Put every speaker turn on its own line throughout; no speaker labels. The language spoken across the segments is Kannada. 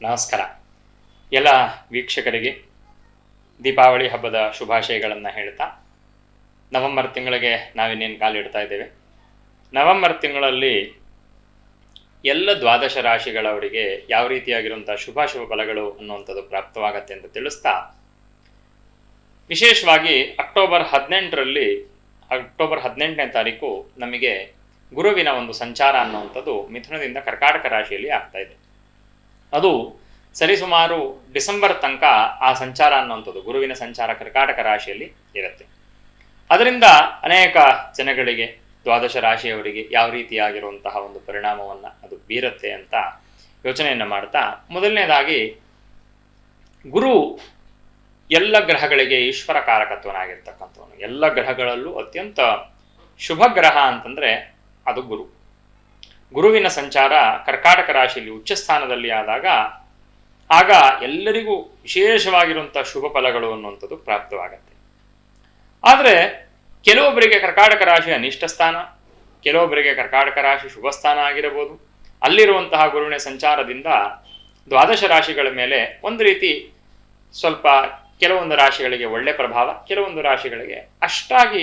ನಮಸ್ಕಾರ. ಎಲ್ಲ ವೀಕ್ಷಕರಿಗೆ ದೀಪಾವಳಿ ಹಬ್ಬದ ಶುಭಾಶಯಗಳನ್ನು ಹೇಳ್ತಾ ನವೆಂಬರ್ ತಿಂಗಳಿಗೆ ನಾವಿನ್ನೇನು ಕಾಲಿಡ್ತಾ ಇದ್ದೇವೆ. ನವೆಂಬರ್ ತಿಂಗಳಲ್ಲಿ ಎಲ್ಲ ದ್ವಾದಶ ರಾಶಿಗಳವರಿಗೆ ಯಾವ ರೀತಿಯಾಗಿರುವಂಥ ಶುಭಾಶುಭ ಫಲಗಳು ಅನ್ನುವಂಥದ್ದು ಪ್ರಾಪ್ತವಾಗತ್ತೆ ಅಂತ ತಿಳಿಸ್ತಾ, ವಿಶೇಷವಾಗಿ ಅಕ್ಟೋಬರ್ 18ನೇ ತಾರೀಕು ನಮಗೆ ಗುರುವಿನ ಒಂದು ಸಂಚಾರ ಅನ್ನುವಂಥದ್ದು ಮಿಥುನದಿಂದ ಕರ್ಕಾಟಕ ರಾಶಿಯಲ್ಲಿ ಆಗ್ತಾ ಇದೆ. ಅದು ಸರಿಸುಮಾರು ಡಿಸೆಂಬರ್ ತನಕ ಆ ಸಂಚಾರ ಅನ್ನುವಂಥದ್ದು ಗುರುವಿನ ಸಂಚಾರ ಕರ್ಕಾಟಕ ರಾಶಿಯಲ್ಲಿ ಇರುತ್ತೆ. ಅದರಿಂದ ಅನೇಕ ಜನಗಳಿಗೆ, ದ್ವಾದಶ ರಾಶಿಯವರಿಗೆ ಯಾವ ರೀತಿಯಾಗಿರುವಂತಹ ಒಂದು ಪರಿಣಾಮವನ್ನು ಅದು ಬೀರುತ್ತೆ ಅಂತ ಯೋಚನೆಯನ್ನು ಮಾಡ್ತಾ, ಮೊದಲನೇದಾಗಿ ಗುರು ಎಲ್ಲ ಗ್ರಹಗಳಿಗೆ ಈಶ್ವರ ಕಾರಕತ್ವನಾಗಿರ್ತಕ್ಕಂಥವನು. ಎಲ್ಲ ಗ್ರಹಗಳಲ್ಲೂ ಅತ್ಯಂತ ಶುಭ ಗ್ರಹ ಅಂತಂದರೆ ಅದು ಗುರು. ಗುರುವಿನ ಸಂಚಾರ ಕರ್ಕಾಟಕ ರಾಶಿಯಲ್ಲಿ ಉಚ್ಚ ಸ್ಥಾನದಲ್ಲಿ ಆಗ ಎಲ್ಲರಿಗೂ ವಿಶೇಷವಾಗಿರುವಂಥ ಶುಭ ಫಲಗಳು ಅನ್ನುವಂಥದ್ದು ಪ್ರಾಪ್ತವಾಗತ್ತೆ. ಆದರೆ ಕೆಲವೊಬ್ಬರಿಗೆ ಕರ್ಕಾಟಕ ರಾಶಿ ಅನಿಷ್ಟ ಸ್ಥಾನ, ಕೆಲವೊಬ್ಬರಿಗೆ ಕರ್ಕಾಟಕ ರಾಶಿ ಶುಭ ಸ್ಥಾನ ಆಗಿರಬಹುದು. ಅಲ್ಲಿರುವಂತಹ ಗುರುವಿನ ಸಂಚಾರದಿಂದ ದ್ವಾದಶ ರಾಶಿಗಳ ಮೇಲೆ ಒಂದು ರೀತಿ ಸ್ವಲ್ಪ ಕೆಲವೊಂದು ರಾಶಿಗಳಿಗೆ ಒಳ್ಳೆ ಪ್ರಭಾವ, ಕೆಲವೊಂದು ರಾಶಿಗಳಿಗೆ ಅಷ್ಟಾಗಿ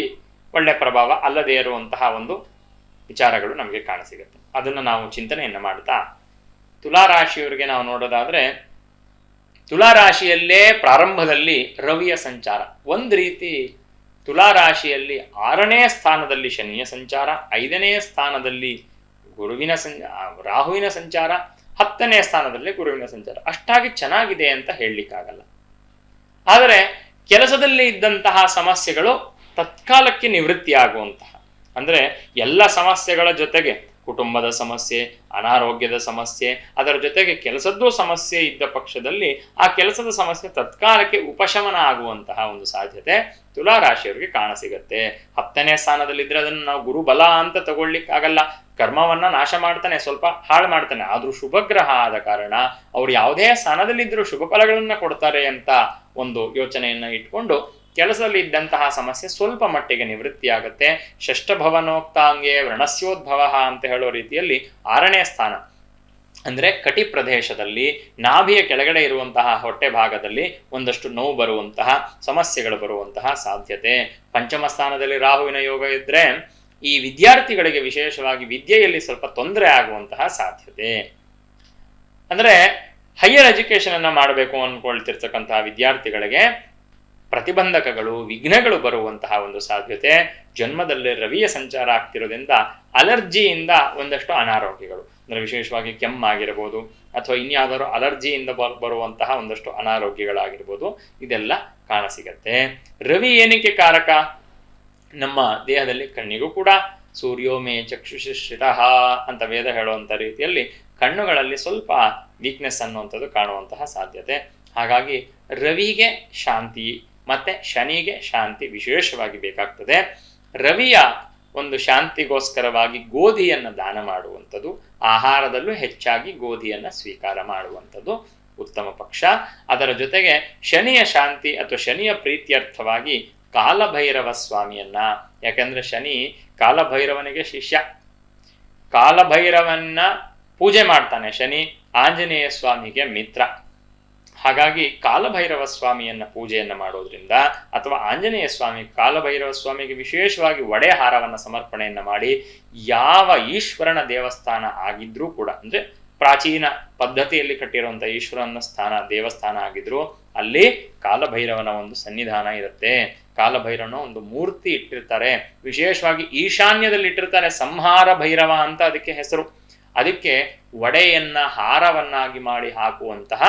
ಒಳ್ಳೆ ಪ್ರಭಾವ ಅಲ್ಲದೇ ಇರುವಂತಹ ಒಂದು ವಿಚಾರಗಳು ನಮಗೆ ಕಾಣಸಿಗುತ್ತೆ. ಅದನ್ನು ನಾವು ಚಿಂತನೆಯನ್ನು ಮಾಡ್ತಾ, ತುಲಾರಾಶಿಯವರಿಗೆ ನಾವು ನೋಡೋದಾದರೆ, ತುಲಾರಾಶಿಯಲ್ಲೇ ಪ್ರಾರಂಭದಲ್ಲಿ ರವಿಯ ಸಂಚಾರ ಒಂದು ರೀತಿ, ತುಲಾರಾಶಿಯಲ್ಲಿ 6ನೇ ಸ್ಥಾನದಲ್ಲಿ ಶನಿಯ ಸಂಚಾರ, 5ನೇ ಸ್ಥಾನದಲ್ಲಿ ರಾಹುವಿನ ಸಂಚಾರ, 10ನೇ ಸ್ಥಾನದಲ್ಲಿ ಗುರುವಿನ ಸಂಚಾರ ಅಷ್ಟಾಗಿ ಚೆನ್ನಾಗಿದೆ ಅಂತ ಹೇಳಲಿಕ್ಕಾಗಲ್ಲ. ಆದರೆ ಕೆಲಸದಲ್ಲಿ ಇದ್ದಂತಹ ಸಮಸ್ಯೆಗಳು ತತ್ಕಾಲಕ್ಕೆ ನಿವೃತ್ತಿಯಾಗುವಂತಹ, ಅಂದರೆ ಎಲ್ಲ ಸಮಸ್ಯೆಗಳ ಜೊತೆಗೆ ಕುಟುಂಬದ ಸಮಸ್ಯೆ, ಅನಾರೋಗ್ಯದ ಸಮಸ್ಯೆ, ಅದರ ಜೊತೆಗೆ ಕೆಲಸದ್ದು ಸಮಸ್ಯೆ ಇದ್ದ ಪಕ್ಷದಲ್ಲಿ ಆ ಕೆಲಸದ ಸಮಸ್ಯೆ ತತ್ಕಾಲಕ್ಕೆ ಉಪಶಮನ ಆಗುವಂತಹ ಒಂದು ಸಾಧ್ಯತೆ ತುಲಾರಾಶಿಯವರಿಗೆ ಕಾಣಸಿಗತ್ತೆ. 10ನೇ ಸ್ಥಾನದಲ್ಲಿದ್ದರೆ ಅದನ್ನು ನಾವು ಗುರುಬಲ ಅಂತ ತಗೊಳ್ಲಿಕ್ಕಾಗಲ್ಲ. ಕರ್ಮವನ್ನ ನಾಶ ಮಾಡ್ತಾನೆ, ಸ್ವಲ್ಪ ಹಾಳು ಮಾಡ್ತಾನೆ. ಆದರೂ ಶುಭಗ್ರಹ ಆದ ಕಾರಣ ಅವರು ಯಾವುದೇ ಸ್ಥಾನದಲ್ಲಿದ್ದರೂ ಶುಭ ಫಲಗಳನ್ನು ಕೊಡ್ತಾರೆ ಅಂತ ಒಂದು ಯೋಚನೆಯನ್ನು ಇಟ್ಕೊಂಡು ಕೆಲಸದಲ್ಲಿ ಇದ್ದಂತಹ ಸಮಸ್ಯೆ ಸ್ವಲ್ಪ ಮಟ್ಟಿಗೆ ನಿವೃತ್ತಿಯಾಗುತ್ತೆ. ಷಷ್ಠಭವನೋಕ್ತಾಂಗೆ ವ್ರಣಸ್ಯೋದ್ಭವ ಅಂತ ಹೇಳೋ ರೀತಿಯಲ್ಲಿ 6ನೇ ಸ್ಥಾನ ಅಂದರೆ ಕಟಿ ಪ್ರದೇಶದಲ್ಲಿ, ನಾಭಿಯ ಕೆಳಗಡೆ ಇರುವಂತಹ ಹೊಟ್ಟೆ ಭಾಗದಲ್ಲಿ ಒಂದಷ್ಟು ನೋವು ಬರುವಂತಹ, ಸಮಸ್ಯೆಗಳು ಬರುವಂತಹ ಸಾಧ್ಯತೆ. ಪಂಚಮ ಸ್ಥಾನದಲ್ಲಿ ರಾಹುವಿನ ಯೋಗ ಇದ್ದರೆ ಈ ವಿದ್ಯಾರ್ಥಿಗಳಿಗೆ ವಿಶೇಷವಾಗಿ ವಿದ್ಯೆಯಲ್ಲಿ ಸ್ವಲ್ಪ ತೊಂದರೆ ಆಗುವಂತಹ ಸಾಧ್ಯತೆ. ಅಂದರೆ ಹೈಯರ್ ಎಜುಕೇಶನ್ ಅನ್ನ ಮಾಡಬೇಕು ಅನ್ಕೊಳ್ತಿರ್ತಕ್ಕಂತಹ ವಿದ್ಯಾರ್ಥಿಗಳಿಗೆ ಪ್ರತಿಬಂಧಕಗಳು, ವಿಘ್ನಗಳು ಬರುವಂತಹ ಒಂದು ಸಾಧ್ಯತೆ. ಜನ್ಮದಲ್ಲಿ ರವಿಯ ಸಂಚಾರ ಆಗ್ತಿರೋದ್ರಿಂದ ಅಲರ್ಜಿಯಿಂದ ಒಂದಷ್ಟು ಅನಾರೋಗ್ಯಗಳು, ಅಂದರೆ ವಿಶೇಷವಾಗಿ ಕೆಮ್ಮಾಗಿರ್ಬೋದು ಅಥವಾ ಇನ್ಯಾವುದಾದ್ರು ಅಲರ್ಜಿಯಿಂದ ಬರುವಂತಹ ಒಂದಷ್ಟು ಅನಾರೋಗ್ಯಗಳಾಗಿರ್ಬೋದು, ಇದೆಲ್ಲ ಕಾಣಸಿಗತ್ತೆ. ರವಿ ಏನಕ್ಕೆ ಕಾರಕ? ನಮ್ಮ ದೇಹದಲ್ಲಿ ಕಣ್ಣಿಗೂ ಕೂಡ ಸೂರ್ಯೋಮೇ ಚಕ್ಷುಷಿಶ್ರಿತಃ ಅಂತ ವೇದ ಹೇಳುವಂಥ ರೀತಿಯಲ್ಲಿ ಕಣ್ಣುಗಳಲ್ಲಿ ಸ್ವಲ್ಪ ವೀಕ್ನೆಸ್ ಅನ್ನುವಂಥದ್ದು ಕಾಣುವಂತಹ ಸಾಧ್ಯತೆ. ಹಾಗಾಗಿ ರವಿಗೆ ಶಾಂತಿ ಮತ್ತೆ ಶನಿಗೆ ಶಾಂತಿ ವಿಶೇಷವಾಗಿ ಬೇಕಾಗ್ತದೆ. ರವಿಯ ಒಂದು ಶಾಂತಿಗೋಸ್ಕರವಾಗಿ ಗೋಧಿಯನ್ನು ದಾನ ಮಾಡುವಂಥದ್ದು, ಆಹಾರದಲ್ಲೂ ಹೆಚ್ಚಾಗಿ ಗೋಧಿಯನ್ನು ಸ್ವೀಕಾರ ಮಾಡುವಂಥದ್ದು ಉತ್ತಮ ಪಕ್ಷ. ಅದರ ಜೊತೆಗೆ ಶನಿಯ ಶಾಂತಿ ಅಥವಾ ಶನಿಯ ಪ್ರೀತ್ಯರ್ಥವಾಗಿ ಕಾಲಭೈರವ ಸ್ವಾಮಿಯನ್ನ, ಯಾಕಂದ್ರೆ ಶನಿ ಕಾಲಭೈರವನಿಗೆ ಶಿಷ್ಯ, ಕಾಲಭೈರವನ್ನ ಪೂಜೆ ಮಾಡ್ತಾನೆ. ಶನಿ ಆಂಜನೇಯ ಸ್ವಾಮಿಗೆ ಮಿತ್ರ. ಹಾಗಾಗಿ ಕಾಲಭೈರವ ಸ್ವಾಮಿಯನ್ನ ಪೂಜೆಯನ್ನ ಮಾಡೋದ್ರಿಂದ ಅಥವಾ ಆಂಜನೇಯ ಸ್ವಾಮಿ, ಕಾಲಭೈರವ ಸ್ವಾಮಿಗೆ ವಿಶೇಷವಾಗಿ ಒಡೆ ಹಾರವನ್ನು ಸಮರ್ಪಣೆಯನ್ನ ಮಾಡಿ, ಯಾವ ಈಶ್ವರನ ದೇವಸ್ಥಾನ ಆಗಿದ್ರೂ ಕೂಡ, ಅಂದ್ರೆ ಪ್ರಾಚೀನ ಪದ್ಧತಿಯಲ್ಲಿ ಕಟ್ಟಿರುವಂಥ ಈಶ್ವರನ ದೇವಸ್ಥಾನ ಆಗಿದ್ರು ಅಲ್ಲಿ ಕಾಲಭೈರವನ ಒಂದು ಸನ್ನಿಧಾನ ಇರುತ್ತೆ. ಕಾಲಭೈರವನ ಒಂದು ಮೂರ್ತಿ ಇಟ್ಟಿರ್ತಾರೆ, ವಿಶೇಷವಾಗಿ ಈಶಾನ್ಯದಲ್ಲಿ ಇಟ್ಟಿರ್ತಾರೆ. ಸಂಹಾರ ಭೈರವ ಅಂತ ಅದಕ್ಕೆ ಹೆಸರು. ಅದಕ್ಕೆ ಒಡೆಯನ್ನ ಹಾರವನ್ನಾಗಿ ಮಾಡಿ ಹಾಕುವಂತಹ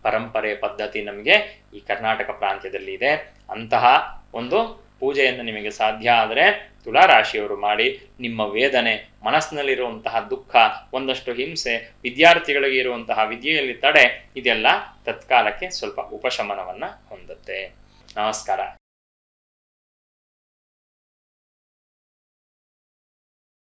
ಪರಂಪರೆ ಪದ್ಧತಿ ನಮಗೆ ಈ ಕರ್ನಾಟಕ ಪ್ರಾಂತ್ಯದಲ್ಲಿ ಇದೆ. ಅಂತಹ ಒಂದು ಪೂಜೆಯನ್ನು ನಿಮಗೆ ಸಾಧ್ಯ ಆದರೆ ತುಲಾರಾಶಿಯವರು ಮಾಡಿ, ನಿಮ್ಮ ವೇದನೆ, ಮನಸ್ಸಿನಲ್ಲಿರುವಂತಹ ದುಃಖ, ಒಂದಷ್ಟು ಹಿಂಸೆ, ವಿದ್ಯಾರ್ಥಿಗಳಿಗೆ ಇರುವಂತಹ ವಿದ್ಯೆಯಲ್ಲಿ ತಡೆ, ಇದೆಲ್ಲ ತತ್ಕಾಲಕ್ಕೆ ಸ್ವಲ್ಪ ಉಪಶಮನವನ್ನು ಹೊಂದುತ್ತೆ. ನಮಸ್ಕಾರ.